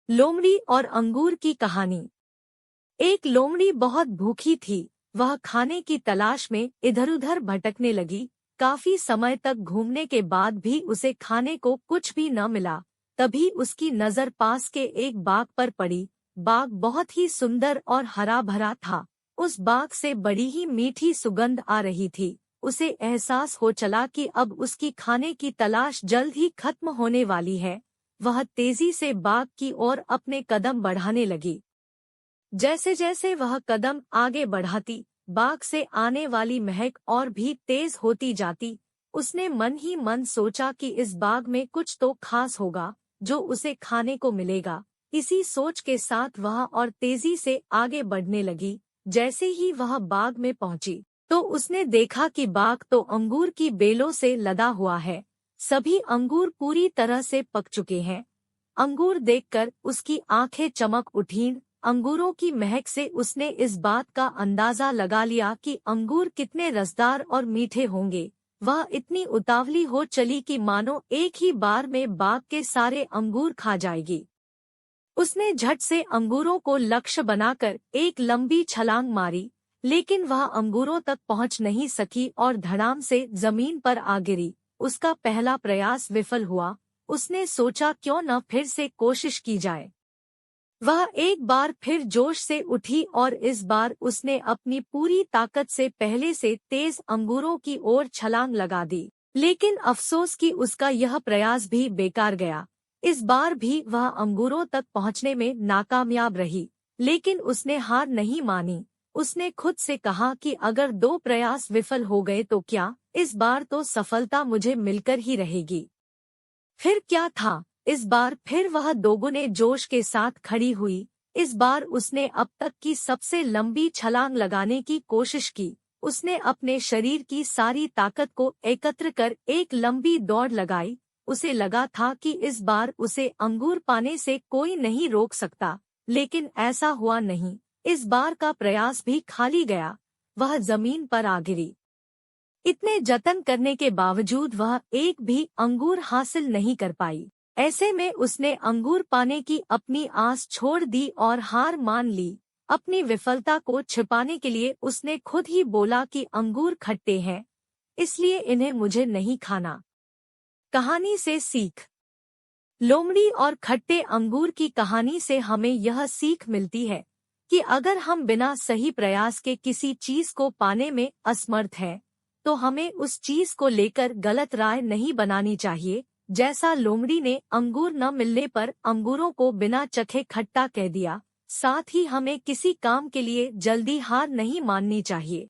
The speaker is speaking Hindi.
लोमड़ी और अंगूर की कहानी। एक लोमड़ी बहुत भूखी थी। वह खाने की तलाश में इधर-उधर भटकने लगी। काफी समय तक घूमने के बाद भी उसे खाने को कुछ भी न मिला। तभी उसकी नजर पास के एक बाग पर पड़ी। बाग बहुत ही सुंदर और हरा भरा था। उस बाग से बड़ी ही मीठी सुगंध आ रही थी। उसे एहसास हो चला कि अब उसकी खाने की तलाश जल्द ही खत्म होने वाली है। वह तेजी से बाग की ओर अपने कदम बढ़ाने लगी। जैसे जैसे वह कदम आगे बढ़ाती, बाग से आने वाली महक और भी तेज होती जाती। उसने मन ही मन सोचा कि इस बाग में कुछ तो खास होगा, जो उसे खाने को मिलेगा। इसी सोच के साथ वह और तेजी से आगे बढ़ने लगी। जैसे ही वह बाग में पहुंची, तो उसने देखा कि बाग तो अंगूर की बेलों से लदा हुआ है। सभी अंगूर पूरी तरह से पक चुके हैं। अंगूर देखकर उसकी आंखें चमक उठीं। अंगूरों की महक से उसने इस बात का अंदाजा लगा लिया कि अंगूर कितने रसदार और मीठे होंगे। वह इतनी उतावली हो चली कि मानो एक ही बार में बाग के सारे अंगूर खा जाएगी। उसने झट से अंगूरों को लक्ष्य बनाकर एक लंबी छलांग मारी, लेकिन वह अंगूरों तक पहुंच नहीं सकी और धड़ाम से जमीन पर आ गिरी। उसका पहला प्रयास विफल हुआ। उसने सोचा क्यों न फिर से कोशिश की जाए। वह एक बार फिर जोश से उठी और इस बार उसने अपनी पूरी ताकत से पहले से तेज अंगूरों की ओर छलांग लगा दी। लेकिन अफसोस कि उसका यह प्रयास भी बेकार गया। इस बार भी वह अंगूरों तक पहुंचने में नाकामयाब रही। लेकिन उसने हार नहीं मानी। उसने खुद से कहा कि अगर 2 प्रयास विफल हो गए तो क्या, इस बार तो सफलता मुझे मिलकर ही रहेगी। फिर क्या था, इस बार फिर वह दोगुने जोश के साथ खड़ी हुई। इस बार उसने अब तक की सबसे लंबी छलांग लगाने की कोशिश की। उसने अपने शरीर की सारी ताकत को एकत्र कर एक लंबी दौड़ लगाई। उसे लगा था कि इस बार उसे अंगूर पाने से कोई नहीं रोक सकता, लेकिन ऐसा हुआ नहीं। इस बार का प्रयास भी खाली गया। वह जमीन पर आ गिरी। इतने जतन करने के बावजूद वह एक भी अंगूर हासिल नहीं कर पाई। ऐसे में उसने अंगूर पाने की अपनी आस छोड़ दी और हार मान ली। अपनी विफलता को छिपाने के लिए उसने खुद ही बोला कि अंगूर खट्टे हैं, इसलिए इन्हें मुझे नहीं खाना। कहानी से सीख। लोमड़ी और खट्टे अंगूर की कहानी से हमें यह सीख मिलती है कि अगर हम बिना सही प्रयास के किसी चीज को पाने में असमर्थ हैं, तो हमें उस चीज को लेकर गलत राय नहीं बनानी चाहिए। जैसा लोमड़ी ने अंगूर न मिलने पर अंगूरों को बिना चखे खट्टा कह दिया, साथ ही हमें किसी काम के लिए जल्दी हार नहीं माननी चाहिए।